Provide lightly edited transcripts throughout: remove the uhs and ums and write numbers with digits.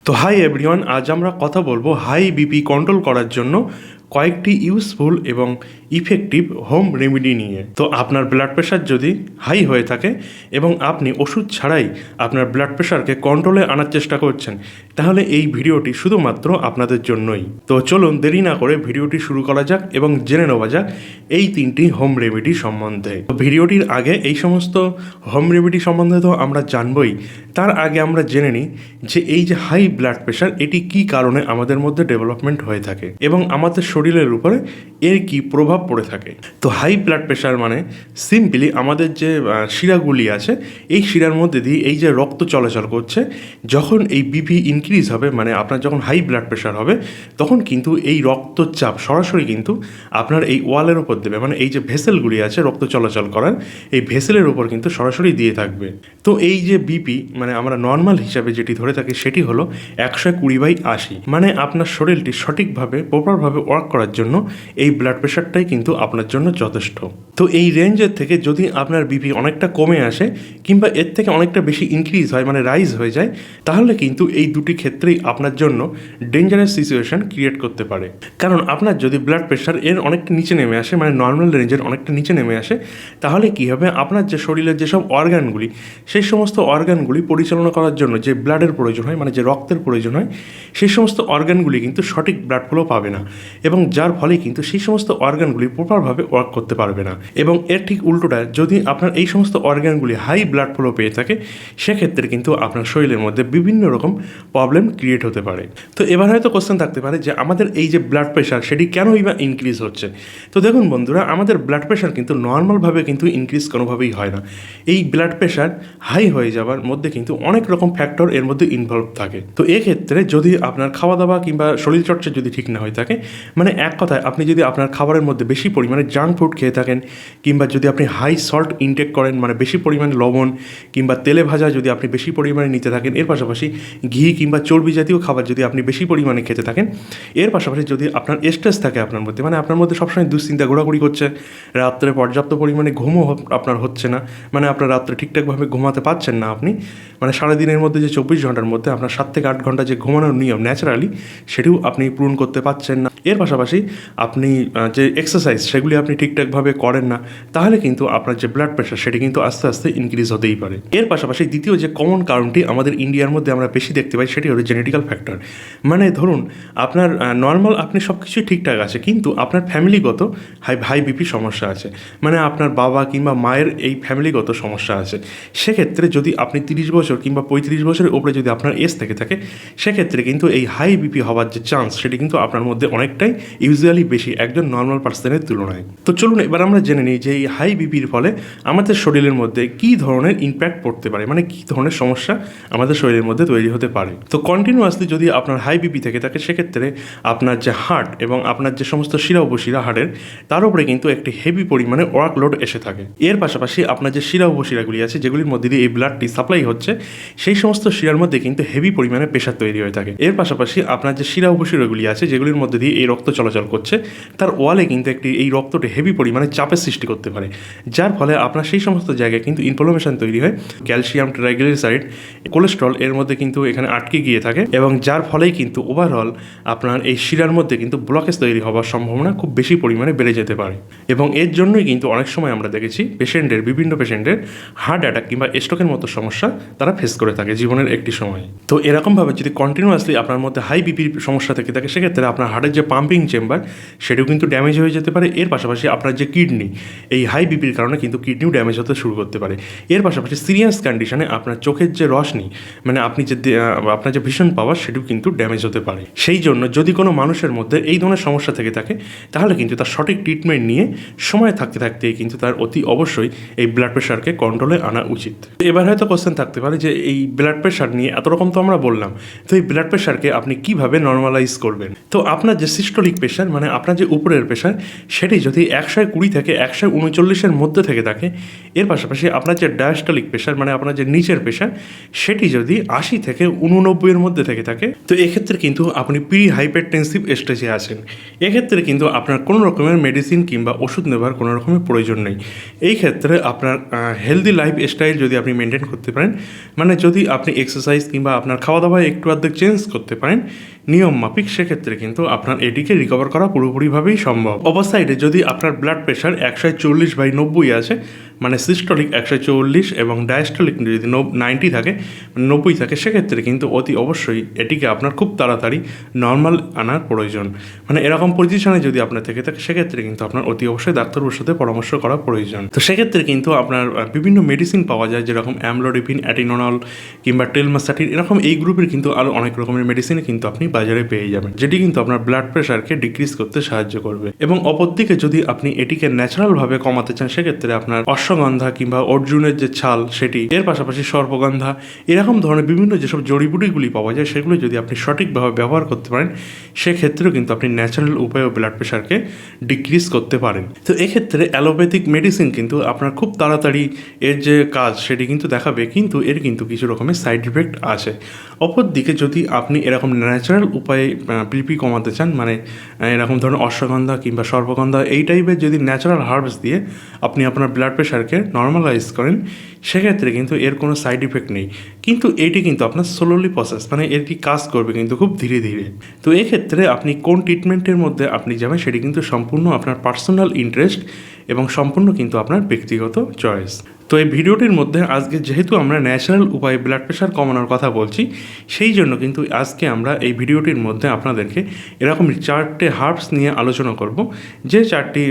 তো hi everyone, আজ আমরা কথা বলবো হাই বিপি কন্ট্রোল করার জন্য কয়েকটি ইউজফুল এবং ইফেক্টিভ হোম রেমেডি নিয়ে। তো আপনার ব্লাড প্রেশার যদি হাই হয়ে থাকে এবং আপনি ওষুধ ছাড়াই আপনার ব্লাড প্রেশারকে কন্ট্রোলে আনার চেষ্টা করছেন, তাহলে এই ভিডিওটি শুধুমাত্র আপনাদের জন্যই। তো চলুন দেরি না করে ভিডিওটি শুরু করা যাক এবং জেনে নেওয়া যাক এই তিনটি হোম রেমেডি সম্বন্ধে। তো ভিডিওটির আগে এই সমস্ত হোম রেমেডি সম্বন্ধে তো আমরা জানবই, তার আগে আমরা জেনে নিই যে এই যে হাই ব্লাড প্রেশার এটি কী কারণে আমাদের মধ্যে ডেভেলপমেন্ট হয়ে থাকে এবং আমাদের শরীরের উপরে এর কি প্রভাব পড়ে থাকে। তো হাই ব্লাড প্রেশার মানে সিম্পলি আমাদের যে শিরাগুলি আছে এই শিরার মধ্যে দিয়ে এই যে রক্ত চলাচল করছে, যখন এই বিপি ইনক্রিজ হবে মানে আপনার যখন হাই ব্লাড প্রেশার হবে, তখন কিন্তু এই রক্তচাপ সরাসরি কিন্তু আপনার এই ওয়ালের ওপর দেবে, মানে এই যে ভেসেলগুলি আছে রক্ত চলাচল করার, এই ভেসেলের ওপর কিন্তু সরাসরি দিয়ে থাকবে। তো এই যে বিপি মানে আমরা নর্মাল হিসাবে যেটি ধরে থাকি সেটি হলো 120/80, মানে আপনার শরীরটি সঠিকভাবে প্রপারভাবে ওয়ার্ক করার জন্য এই ব্লাড প্রেশারটাই কিন্তু আপনার জন্য যথেষ্ট। তো এই রেঞ্জের থেকে যদি আপনার বিপি অনেকটা কমে আসে কিংবা এর থেকে অনেকটা বেশি ইনক্রিজ হয় মানে রাইজ হয়ে যায়, তাহলে কিন্তু এই দুটি ক্ষেত্রেই আপনার জন্য ডেঞ্জারাস সিচুয়েশন ক্রিয়েট করতে পারে। কারণ আপনার যদি ব্লাড প্রেশার এর অনেকটা নিচে নেমে আসে মানে নর্মাল রেঞ্জের অনেকটা নিচে নেমে আসে, তাহলে কী হবে, আপনার যে শরীরের যেসব অর্গানগুলি সেই সমস্ত অর্গানগুলি পরিচালনা করার জন্য যে ব্লাডের প্রয়োজন হয় মানে যে রক্তের প্রয়োজন হয়, সেই সমস্ত অর্গানগুলি কিন্তু সঠিক ব্লাড ফ্লো পাবে না এবং যার ফলে কিন্তু সেই সমস্ত অর্গানগুলি প্রপারভাবে ওয়ার্ক করতে পারবে না। এবং এর ঠিক উল্টোটা, যদি আপনার এই সমস্ত অর্গানগুলি হাই ব্লাড ফ্লো পেয়ে থাকে, সেক্ষেত্রে কিন্তু আপনার শরীরের মধ্যে বিভিন্ন রকম প্রবলেম ক্রিয়েট হতে পারে। তো এবার হয়তো কোশ্চেন থাকতে পারে যে আমাদের এই যে ব্লাড প্রেশার সেটি কেনই বা ইনক্রিজ হচ্ছে। তো দেখুন বন্ধুরা, আমাদের ব্লাড প্রেশার কিন্তু নর্মালভাবে কিন্তু ইনক্রিজ কোনোভাবেই হয় না। এই ব্লাড প্রেশার হাই হয়ে যাওয়ার মধ্যে কিন্তু অনেক রকম ফ্যাক্টর এর মধ্যে ইনভলভ থাকে। তো এক্ষেত্রে যদি আপনার খাওয়া দাওয়া কিংবা শরীরচর্চা যদি ঠিক না হয়ে থাকে, মানে এক কথায় আপনি যদি আপনার খাবারের মধ্যে বেশি পরিমাণে জাঙ্ক ফুড খেয়ে থাকেন কিংবা যদি আপনি হাই সল্ট ইনটেক করেন মানে বেশি পরিমাণে লবণ কিংবা তেলে ভাজা যদি আপনি বেশি পরিমাণে নিতে থাকেন, এর পাশাপাশি ঘি কিংবা চর্বি জাতীয় খাবার যদি আপনি বেশি পরিমাণে খেতে থাকেন, এর পাশাপাশি যদি আপনার স্ট্রেস থাকে আপনার মধ্যে, মানে আপনার মধ্যে সবসময় দুশ্চিন্তা ঘোরাঘুরি করছে, রাত্রে পর্যাপ্ত পরিমাণে ঘুমও আপনার হচ্ছে না, মানে আপনার রাত্রে ঠিকঠাকভাবে ঘুমাতে পারছেন না আপনি, মানে সারাদিনের মধ্যে যে 24 ঘন্টার মধ্যে আপনার 7 থেকে 8 ঘন্টা যে ঘুমানোর নিয়ম ন্যাচারালি সেটিও আপনি পূরণ করতে পারছেন না, এর পাশাপাশি আপনি যে এক্সারসাইজ সেগুলি আপনি ঠিকঠাকভাবে করেন না, তাহলে কিন্তু আপনার যে ব্লাড প্রেশার সেটি কিন্তু আস্তে আস্তে ইনক্রিজ হতেই পারে। এর পাশাপাশি দ্বিতীয় যে কমন কারণটি আমাদের ইন্ডিয়ার মধ্যে আমরা বেশি দেখতে পাই সেটি হলো জেনেটিক্যাল ফ্যাক্টর। মানে ধরুন আপনার নর্মাল আপনি সব কিছুই ঠিকঠাক আছে, কিন্তু আপনার ফ্যামিলিগত হাই বিপি সমস্যা আছে, মানে আপনার বাবা কিংবা মায়ের এই ফ্যামিলিগত সমস্যা আছে। সেক্ষেত্রে যদি আপনি 30 বছর কিংবা 35 বছরের উপরে যদি আপনার এজ থেকে থাকে, সেক্ষেত্রে কিন্তু এই হাই বিপি হওয়ার যে চান্স সেটি কিন্তু আপনার মধ্যে অনেকটাই ইউজুয়ালি বেশি একজন নর্মাল পার্সনের তুলনায়। তো চলুন এবার আমরা জেনে নিই যে এই হাই বিপির ফলে আমাদের শরীরের মধ্যে কী ধরনের ইম্প্যাক্ট পড়তে পারে, মানে কী ধরনের সমস্যা আমাদের শরীরের মধ্যে তৈরি হতে পারে। তো কন্টিনিউয়াসলি যদি আপনার হাই বিপি থেকে থাকে, সেক্ষেত্রে আপনার যে হার্ট এবং আপনার যে সমস্ত শিরা উপশিরা হার্টের, তার উপরে কিন্তু একটি হেভি পরিমাণে ওয়ার্কলোড এসে থাকে। এর পাশাপাশি আপনার যে শিরা উপশিরাগুলি আছে যেগুলির মধ্যে দিয়ে এই ব্লাডটি সাপ্লাই হচ্ছে, সেই সমস্ত শিরার মধ্যে কিন্তু হেভি পরিমাণে প্রেশার তৈরি হয়ে থাকে। এর পাশাপাশি আপনার যে শিরা উপশিরাগুলি আছে যেগুলির মধ্যে দিয়ে এই রক্ত চলাচল করছে, তার ওয়ালে কিন্তু একটি এই রক্তটি হেভি পরিমাণে চাপের সৃষ্টি করতে পারে, যার ফলে আপনার সেই সমস্ত জায়গায় কিন্তু ইনফ্লামেশন তৈরি হয়, ক্যালসিয়াম ট্রাইগ্লিসারাইড কোলেস্ট্রল এর মধ্যে কিন্তু এখানে আটকে গিয়ে থাকে এবং যার ফলেই কিন্তু ওভারঅল আপনার এই শিরার মধ্যে কিন্তু ব্লকেজ তৈরি হওয়ার সম্ভাবনা খুব বেশি পরিমাণে বেড়ে যেতে পারে। এবং এর জন্যই কিন্তু অনেক সময় আমরা দেখেছি বিভিন্ন পেশেন্টের হার্ট অ্যাটাক কিংবা স্ট্রোকের মতো সমস্যা তারা ফেস করে থাকে জীবনের একটি সময়। তো এরকমভাবে যদি কন্টিনিউয়াসলি আপনার মধ্যে হাই বিপির সমস্যা থেকে থাকে, সেক্ষেত্রে আপনার হার্টের যে পাম্পিং চেম্বার সেটিও কিন্তু ড্যামেজ হয়ে যেতে পারে। এর পাশাপাশি আপনার যে কিডনি, এই হাই বিপির কারণে কিন্তু কিডনিও ড্যামেজ হতে শুরু করতে পারে। এর পাশাপাশি সিরিয়াস কন্ডিশনে আপনার চোখের যে রশ্মি মানে আপনার যে ভিশন পাওয়ার সেটিও কিন্তু ড্যামেজ হতে পারে। সেই জন্য যদি কোনো মানুষের মধ্যে এই ধরনের সমস্যা থেকে থাকে, তাহলে কিন্তু তার সঠিক ট্রিটমেন্ট নিয়ে সময় থাকতে থাকতেই কিন্তু তার অতি অবশ্যই এই ব্লাড প্রেশারকে কন্ট্রোলে আনা উচিত। এবার হয়তো কোশ্চেন থাকতে পারে যে এই ব্লাড প্রেশার নিয়ে এত রকম তো আমরা বললাম, তো এই ব্লাড প্রেশারকে আপনি কিভাবে নর্মালাইজ করবেন। তো আপনার যে সিস্টোলিক সিস্টোলিক প্রেশার মানে আপনার যে উপরের প্রেশার সেটি যদি 120 থেকে 139-এর মধ্যে থেকে থাকে, এর পাশাপাশি আপনার যে ডায়াস্টলিক প্রেশার মানে আপনার যে নিচের প্রেশার সেটি যদি 80 থেকে 89-এর মধ্যে থেকে থাকে, তো এক্ষেত্রে কিন্তু আপনি প্রি হাইপারটেনসিভ স্টেজে আছেন। এক্ষেত্রে কিন্তু আপনার কোনো রকমের মেডিসিন কিংবা ওষুধ নেবার কোনো রকমের প্রয়োজন নেই। এই ক্ষেত্রে আপনার হেলদি লাইফ স্টাইল যদি আপনি মেনটেন করতে পারেন, মানে যদি আপনি এক্সারসাইজ কিংবা আপনার খাওয়া দাওয়া একটু আধটু চেঞ্জ করতে পারেন নিয়ম মাফিক, সেক্ষেত্রে কিন্তু আপনার এটিকে রিকভার করা পুরোপুরিভাবেই সম্ভব। অপর সাইডে যদি আপনার ব্লাড প্রেশার 140/90 আছে, মানে সিস্টোলিক 140 এবং ডায়াস্টোলিক যদি 90 থাকে, 90 থাকে, সেক্ষেত্রে কিন্তু অতি অবশ্যই এটিকে আপনার খুব তাড়াতাড়ি নর্মাল আনার প্রয়োজন। মানে এরকম পজিশনে যদি আপনার থেকে থাকে, সেক্ষেত্রে কিন্তু আপনার অতি অবশ্যই ডাক্তারবাবুর সাথে পরামর্শ করা প্রয়োজন। তো সেক্ষেত্রে কিন্তু আপনার বিভিন্ন মেডিসিন পাওয়া যায়, যেরকম অ্যামলোডিপিন, অ্যাটিনোনল কিংবা টেলমাস্টাটিন, এরকম এই গ্রুপের কিন্তু আরও অনেক রকমের মেডিসিন কিন্তু আপনি বাজারে পেয়ে যাবেন, যেটি কিন্তু আপনার ব্লাড প্রেশারকে ডিক্রিজ করতে সাহায্য করবে। এবং অপরদিকে যদি আপনি এটিকে ন্যাচারালভাবে কমাতে চান, সেক্ষেত্রে আপনার অশ্বগন্ধা কিংবা অর্জুনের যে ছাল সেটি, এর পাশাপাশি সর্পগন্ধা, এরকম ধরনের বিভিন্ন যেসব জড়িবুটিগুলি পাওয়া যায় সেগুলো যদি আপনি সঠিকভাবে ব্যবহার করতে পারেন, সেক্ষেত্রেও কিন্তু আপনি ন্যাচারাল উপায়ে ব্লাড প্রেশারকে ডিক্রিজ করতে পারেন। তো এক্ষেত্রে অ্যালোপ্যাথিক মেডিসিন কিন্তু আপনার খুব তাড়াতাড়ি এর যে কাজ সেটি কিন্তু দেখাবে, কিন্তু এর কিন্তু কিছু রকমের সাইড ইফেক্ট আছে। অপরদিকে যদি আপনি এরকম ন্যাচারাল উপায়ে বিপি কমাতে চান, মানে এরকম ধরনের অশ্বগন্ধা কিংবা সর্পগন্ধা এই টাইপের যদি ন্যাচারাল হার্বস দিয়ে আপনি আপনার ব্লাড প্রেশারকে নর্মালাইজ করেন, সেক্ষেত্রে কিন্তু এর কোনো সাইড ইফেক্ট নেই, কিন্তু এটি কিন্তু আপনার স্লোলি প্রসেস, মানে এটি কাজ করবে কিন্তু খুব ধীরে ধীরে। তো এক্ষেত্রে আপনি কোন ট্রিটমেন্টের মধ্যে আপনি যাবেন সেটি কিন্তু সম্পূর্ণ আপনার পার্সোনাল ইন্টারেস্ট এবং সম্পূর্ণ কিন্তু আপনার ব্যক্তিগত চয়েস। তো এই ভিডিওটির মধ্যে আজকে যেহেতু আমরা ন্যাচারাল উপায়ে ব্লাড প্রেশার কমানোর কথা বলছি, সেই জন্য কিন্তু আজকে আমরা এই ভিডিওটির মধ্যে আপনাদেরকে এরকম 4টে হার্বস নিয়ে আলোচনা করব, যে 4টি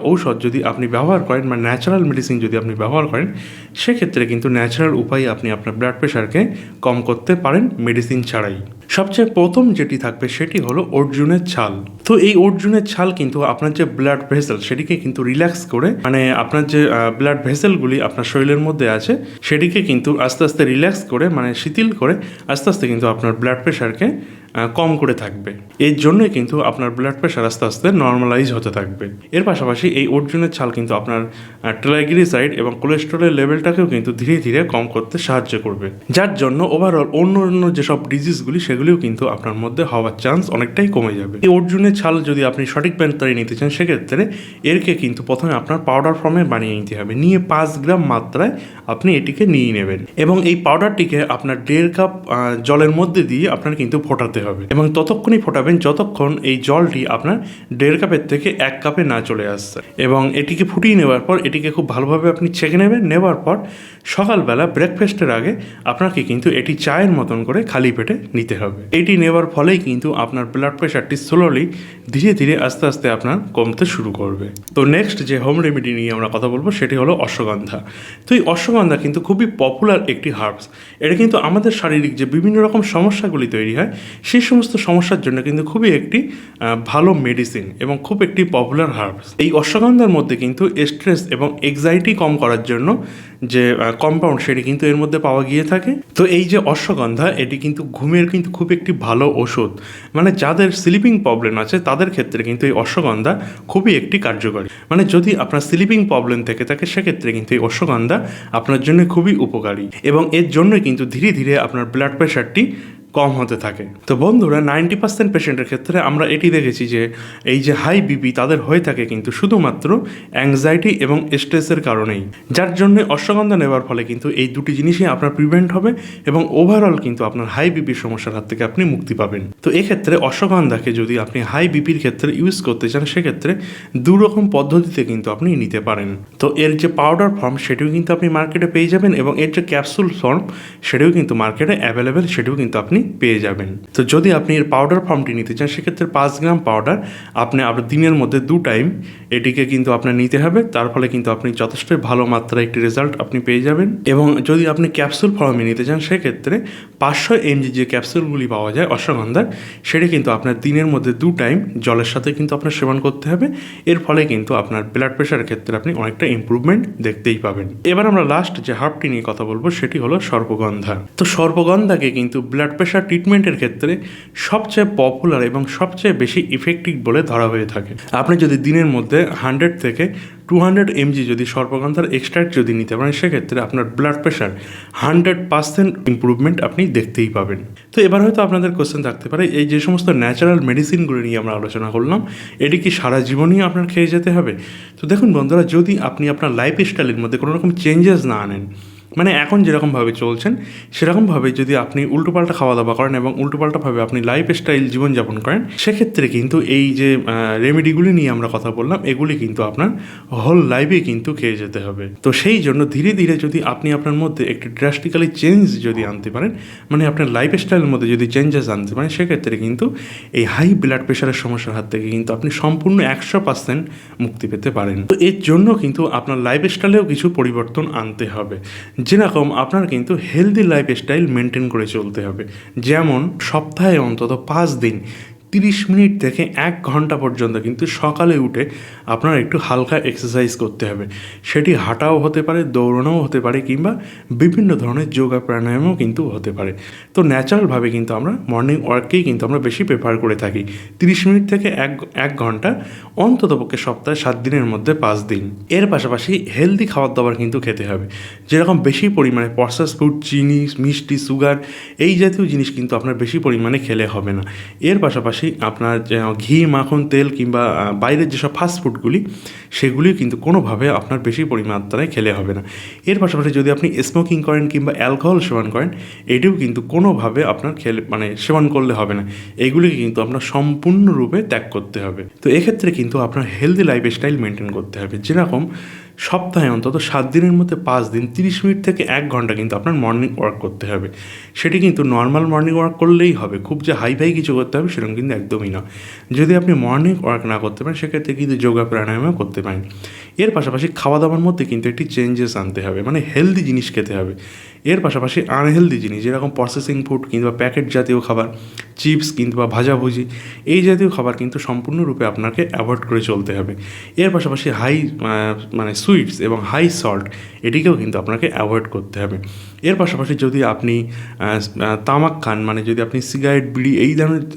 ঔষধ যদি আপনি ব্যবহার করেন বা ন্যাচারাল মেডিসিন যদি আপনি ব্যবহার করেন, সেক্ষেত্রে কিন্তু ন্যাচারাল উপায়ে আপনি আপনার ব্লাড প্রেশারকে কম করতে পারেন মেডিসিন ছাড়াই। সবচেয়ে প্রথম যেটি থাকবে সেটি হলো অর্জুনের ছাল। তো এই অর্জুনের ছাল কিন্তু আপনার যে ব্লাড ভেসেল সেটিকে কিন্তু রিল্যাক্স করে, মানে আপনার যে ব্লাড ভেসেলগুলি আপনার শরীরের মধ্যে আছে সেটিকে কিন্তু আস্তে আস্তে রিল্যাক্স করে, মানে শিথিল করে আস্তে আস্তে কিন্তু আপনার ব্লাড প্রেশারকে কম করে থাকবে। এর জন্যই কিন্তু আপনার ব্লাড প্রেশার আস্তে আস্তে নর্মালাইজ হতে থাকবে। এর পাশাপাশি এই অর্জুনের ছাল কিন্তু আপনার ট্রাইগ্লিসারাইড এবং কোলেস্টেরলের লেভেলটাকেও কিন্তু ধীরে ধীরে কম করতে সাহায্য করবে, যার জন্য ওভারঅল অন্য যেসব ডিজিজগুলি সেগুলিও কিন্তু আপনার মধ্যে হওয়ার চান্স অনেকটাই কমে যাবে। এই অর্জুনের ছাল যদি আপনি সঠিক মাত্রায় নিতে চান, সেক্ষেত্রে এরকে কিন্তু প্রথমে আপনার পাউডার ফর্মে বানিয়ে নিতে হবে। নিয়ে 5 গ্রাম মাত্রায় আপনি এটিকে নিয়ে নেবেন এবং এই পাউডারটিকে আপনার 1.5 কাপ জলের মধ্যে দিয়ে আপনার কিন্তু ফোটাতে হবে এবং ততক্ষণই ফোটাবেন যতক্ষণ এই জলটি আপনার 1.5 কাপের থেকে 1 কাপে না চলে আসছে। এবং এটিকে ফুটিয়ে নেওয়ার পর এটিকে খুব ভালোভাবে আপনি ছেঁকে নেবেন। নেওয়ার পর সকালবেলা ব্রেকফাস্টের আগে আপনাকে কিন্তু এটি চায়ের মতন করে খালি পেটে নিতে হবে। এটি নেওয়ার ফলেই কিন্তু আপনার ব্লাড প্রেশারটি স্লোলি ধীরে ধীরে আস্তে আস্তে আপনার কমতে শুরু করবে। তো নেক্সট যে হোম রেমেডি নিয়ে আমরা কথা বলবো সেটি হলো অশ্বগন্ধা। তো এই অশ্বগন্ধা কিন্তু খুবই পপুলার একটি হার্বস। এটা কিন্তু আমাদের শারীরিক যে বিভিন্ন রকম সমস্যাগুলি তৈরি হয় সেই সমস্ত সমস্যার জন্য কিন্তু খুবই একটি ভালো মেডিসিন এবং খুব একটি পপুলার হার্বস। এই অশ্বগন্ধার মধ্যে কিন্তু স্ট্রেস এবং এক্সাইটি কম করার জন্য যে কম্পাউন্ড সেটি কিন্তু এর মধ্যে পাওয়া গিয়ে থাকে। তো এই যে অশ্বগন্ধা এটি কিন্তু ঘুমের কিন্তু খুব একটি ভালো ওষুধ, মানে যাদের স্লিপিং প্রবলেম আছে তাদের ক্ষেত্রে কিন্তু এই অশ্বগন্ধা খুবই একটি কার্যকরী। মানে যদি আপনার স্লিপিং প্রবলেম থেকে থাকে সেক্ষেত্রে কিন্তু এই অশ্বগন্ধা আপনার জন্য খুবই উপকারী এবং এর জন্যই কিন্তু ধীরে ধীরে আপনার ব্লাড প্রেশারটি কম হতে থাকে। তো বন্ধুরা 90% পেশেন্টের ক্ষেত্রে আমরা এটি দেখেছি যে এই যে হাই বিপি তাদের হয়ে থাকে কিন্তু শুধুমাত্র অ্যাংজাইটি এবং স্ট্রেসের কারণেই, যার জন্য অশ্বগন্ধা নেওয়ার ফলে কিন্তু এই দুটি জিনিসই আপনার প্রিভেন্ট হবে এবং ওভারঅল কিন্তু আপনার হাই বিপির সমস্যার হাত থেকে আপনি মুক্তি পাবেন। তো এক্ষেত্রে অশ্বগন্ধাকে যদি আপনি হাই বিপির ক্ষেত্রে ইউজ করতে চান, সেক্ষেত্রে 2 রকম পদ্ধতিতে কিন্তু আপনি নিতে পারেন। তো এর যে পাউডার ফর্ম সেটিও কিন্তু আপনি মার্কেটে পেয়ে যাবেন এবং এর যে ক্যাপসুল ফর্ম সেটিও কিন্তু মার্কেটে অ্যাভেলেবেল, সেটিও কিন্তু আপনি পেয়ে যাবেন। তো যদি আপনি এর পাউডার ফর্মটি নিতে চান, সেক্ষেত্রে 5 গ্রাম পাউডার আপনি আপনার দিনের মধ্যে 2 টাইম এটিকে কিন্তু আপনার নিতে হবে। তার ফলে কিন্তু আপনি যথেষ্ট ভালো মাত্রায় একটি রেজাল্ট আপনি পেয়ে যাবেন। এবং যদি আপনি ক্যাপসুল ফর্মে নিতে চান, সেক্ষেত্রে 500 mg যে ক্যাপসুলগুলি পাওয়া যায় অশ্বগন্ধার, সেটি কিন্তু আপনার দিনের মধ্যে 2 টাইম জলের সাথে কিন্তু আপনার সেবন করতে হবে। এর ফলে কিন্তু আপনার ব্লাড প্রেশারের ক্ষেত্রে আপনি অনেকটা ইম্প্রুভমেন্ট দেখতেই পাবেন। এবার আমরা লাস্ট যে হার্বটি নিয়ে কথা বলবো সেটি হলো সর্পগন্ধা। তো সর্পগন্ধাকে কিন্তু ব্লাড প্রেশার প্রেশার ট্রিটমেন্টের ক্ষেত্রে সবচেয়ে পপুলার এবং সবচেয়ে বেশি ইফেক্টিভ বলে ধরা হয়ে থাকে। আপনি যদি দিনের মধ্যে 100 থেকে 200 mg যদি সর্পগন্ধার এক্সট্রাক্ট যদি নিতে পারেন, সেক্ষেত্রে আপনার ব্লাড প্রেশার 100% ইম্প্রুভমেন্ট আপনি দেখতেই পাবেন। তো এবার হয়তো আপনাদের কোশ্চেন থাকতে পারে, এই যে সমস্ত ন্যাচারাল মেডিসিনগুলো নিয়ে আমরা আলোচনা করলাম, এটি কি সারা জীবনই আপনার খেয়ে যেতে হবে? তো দেখুন বন্ধুরা, যদি আপনি আপনার লাইফ স্টাইলের মধ্যে কোনো রকম চেঞ্জেস না আনেন, মানে এখন যেরকমভাবে চলছেন সেরকমভাবে যদি আপনি উল্টোপাল্টা খাওয়া দাওয়া করেন এবং উল্টোপাল্টাভাবে আপনি লাইফ স্টাইল জীবনযাপন করেন, সেক্ষেত্রে কিন্তু এই যে রেমেডিগুলি নিয়ে আমরা কথা বললাম, এগুলি কিন্তু আপনার হোল লাইফে কিন্তু খেয়ে যেতে হবে। তো সেই জন্য ধীরে ধীরে যদি আপনি আপনার মধ্যে একটি ড্রাস্টিক্যালি চেঞ্জ যদি আনতে পারেন, মানে আপনার লাইফ স্টাইলের মধ্যে যদি চেঞ্জেস আনতে পারেন, সেক্ষেত্রে কিন্তু এই হাই ব্লাড প্রেশারের সমস্যার হাত থেকে কিন্তু আপনি সম্পূর্ণ 100% মুক্তি পেতে পারেন। তো এর জন্য কিন্তু আপনার লাইফ স্টাইলেও কিছু পরিবর্তন আনতে হবে। যেরকম আপনার কিন্তু হেলদি লাইফস্টাইল মেনটেন করে চলতে হবে। যেমন সপ্তাহে অন্তত 5 দিন 30 মিনিট থেকে 1 ঘন্টা পর্যন্ত কিন্তু সকালে উঠে আপনার একটু হালকা এক্সারসাইজ করতে হবে। সেটি হাঁটাও হতে পারে, দৌড়ানোও হতে পারে, কিংবা বিভিন্ন ধরনের যোগা প্রাণায়ামও কিন্তু হতে পারে। তো ন্যাচারালভাবে কিন্তু আমরা মর্নিং ওয়ার্ককেই কিন্তু আমরা বেশি প্রেফার করে থাকি। 30 মিনিট থেকে 1 ঘন্টা অন্ততপক্ষে সপ্তাহে 7 দিনের মধ্যে 5 দিন। এর পাশাপাশি হেলদি খাবার দাবার কিন্তু খেতে হবে। যেরকম বেশি পরিমাণে প্রসেস ফুড, চিনি, মিষ্টি, সুগার এই জাতীয় জিনিস কিন্তু আপনার বেশি পরিমাণে খেলে হবে না। এর পাশাপাশি আপনার ঘি, মাখন, তেল কিংবা বাইরের যেসব ফাস্ট ফুডগুলি, সেগুলি কিন্তু কোনোভাবে আপনার বেশি পরিমাত্রায় খেলে হবে না। এর পাশাপাশি যদি আপনি স্মোকিং করেন কিংবা অ্যালকোহল সেবন করেন, এটিও কিন্তু কোনোভাবে আপনার সেবন করলে হবে না। এগুলিকে কিন্তু আপনার সম্পূর্ণরূপে ত্যাগ করতে হবে। তো এক্ষেত্রে কিন্তু আপনার হেলদি লাইফস্টাইল মেনটেন করতে হবে। যেরকম সপ্তাহে অন্তত 7 দিনের মধ্যে 5 দিন 30 মিনিট থেকে 1 ঘন্টা কিন্তু আপনার মর্নিং ওয়ার্ক করতে হবে। সেটি কিন্তু নর্মাল মর্নিং ওয়ার্ক করলেই হবে, খুব যে হাই ফাই কিছু করতে হবে সেরকম কিন্তু একদমই নয়। যদি আপনি মর্নিং ওয়ার্ক না করতে পারেন, সেক্ষেত্রে কিন্তু যোগা প্রাণায়ামও করতে পারেন। এর পাশাপাশি খাওয়া দাওয়ার মধ্যে কিন্তু একটি চেঞ্জেস আনতে হবে, মানে হেলদি জিনিস খেতে হবে। এর পাশাপাশি আনহেলদি জিনিস যেরকম প্রসেসিং ফুড কিংবা প্যাকেট জাতীয় খাবার, চিপস কিংবা ভাজাভুজি এই জাতীয় খাবার কিন্তু সম্পূর্ণরূপে আপনাকে অ্যাভয়েড করে চলতে হবে। এর পাশাপাশি হাই সুইটস এবং হাই সল্ট এটিকেও কিন্তু আপনাকে অ্যাভয়েড করতে হবে। এর পাশাপাশি যদি আপনি তামাক খান, মানে যদি আপনি সিগারেট, বিড়ি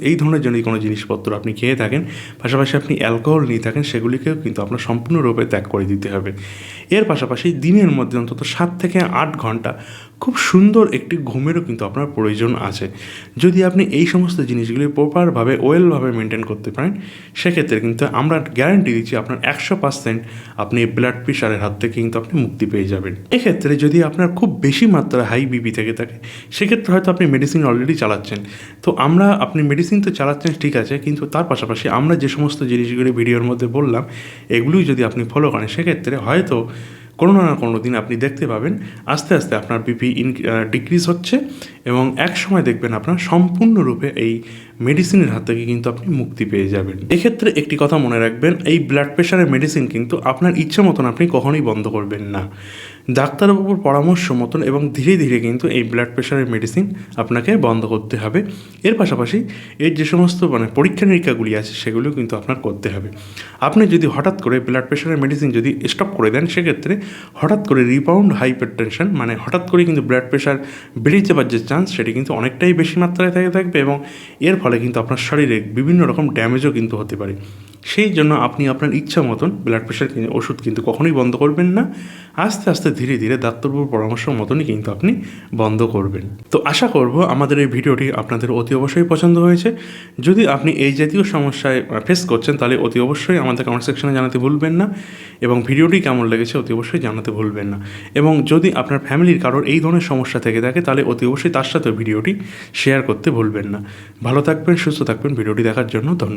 এই ধরনের যদি কোনো জিনিসপত্র আপনি খেয়ে থাকেন, পাশাপাশি আপনি অ্যালকোহল নিয়ে থাকেন, সেগুলিকেও কিন্তু আপনার সম্পূর্ণরূপে ত্যাগ করে দিতে হবে। এর পাশাপাশি দিনের মধ্যে অন্তত 7 থেকে 8 ঘন্টা খুব সুন্দর একটি ঘুমেরও কিন্তু আপনার প্রয়োজন আছে। যদি আপনি এই সমস্ত জিনিসগুলি প্রপারভাবে ওয়েলভাবে মেনটেন করতে পারেন, সেক্ষেত্রে কিন্তু আমরা গ্যারান্টি দিচ্ছি আপনার 100% আপনি ব্লাড প্রেশারের হাত থেকে কিন্তু আপনি মুক্তি পেয়ে যাবেন। এক্ষেত্রে যদি আপনার খুব বেশি মাত্রা হাই বিপি থেকে থাকে, সেক্ষেত্রে হয়তো আপনি মেডিসিন অলরেডি চালাচ্ছেন। তো আপনি মেডিসিন তো চালাচ্ছেন ঠিক আছে, কিন্তু তার পাশাপাশি আমরা যে সমস্ত জিনিসগুলি ভিডিওর মধ্যে বললাম, এগুলোই যদি আপনি ফলো করেন, সেক্ষেত্রে হয়তো কোনো না কোনো দিন আপনি দেখতে পাবেন আস্তে আস্তে আপনার বিপি ডিক্রিজ হচ্ছে এবং এক সময় দেখবেন আপনার সম্পূর্ণরূপে এই মেডিসিনের হাত থেকে কিন্তু আপনি মুক্তি পেয়ে যাবেন। এক্ষেত্রে একটি কথা মনে রাখবেন, এই ব্লাড প্রেশারের মেডিসিন কিন্তু আপনার ইচ্ছে মতন আপনি কখনোই বন্ধ করবেন না। ডাক্তারের উপর পরামর্শ মতন এবং ধীরে ধীরে কিন্তু এই ব্লাড প্রেশারের মেডিসিন আপনাকে বন্ধ করতে হবে। এর পাশাপাশি এর যে সমস্ত পরীক্ষা নিরীক্ষাগুলি আছে, সেগুলিও কিন্তু আপনার করতে হবে। আপনি যদি হঠাৎ করে ব্লাড প্রেশারের মেডিসিন যদি স্টপ করে দেন, সেক্ষেত্রে হঠাৎ করে রিবাউন্ড হাইপারটেনশন, মানে হঠাৎ করে কিন্তু ব্লাড প্রেশার বেড়ে যাবার যে চান্স, সেটি কিন্তু অনেকটাই বেশি মাত্রায় থাকবে এবং এর ফলে কিন্তু আপনার শরীরে বিভিন্ন রকম ড্যামেজও কিন্তু হতে পারে। সেই জন্য আপনি আপনার ইচ্ছা মতন ব্লাড প্রেশার ওষুধ কিন্তু কখনোই বন্ধ করবেন না। আস্তে আস্তে ধীরে ধীরে ডাক্তারবাবুর পরামর্শ মতনই কিন্তু আপনি বন্ধ করবেন। তো আশা করব আমাদের এই ভিডিওটি আপনাদের অতি অবশ্যই পছন্দ হয়েছে। যদি আপনি এই জাতীয় সমস্যায় ফেস করছেন, তাহলে অতি অবশ্যই আমাদের কমেন্ট সেকশনে জানাতে ভুলবেন না এবং ভিডিওটি কেমন লেগেছে অতি অবশ্যই জানাতে ভুলবেন না। এবং যদি আপনার ফ্যামিলির কারোর এই ধরনের সমস্যা থেকে থাকে, তাহলে অতি অবশ্যই তার সাথে ভিডিওটি শেয়ার করতে ভুলবেন না। ভালো থাকবেন, সুস্থ থাকবেন। ভিডিওটি দেখার জন্য ধন্যবাদ।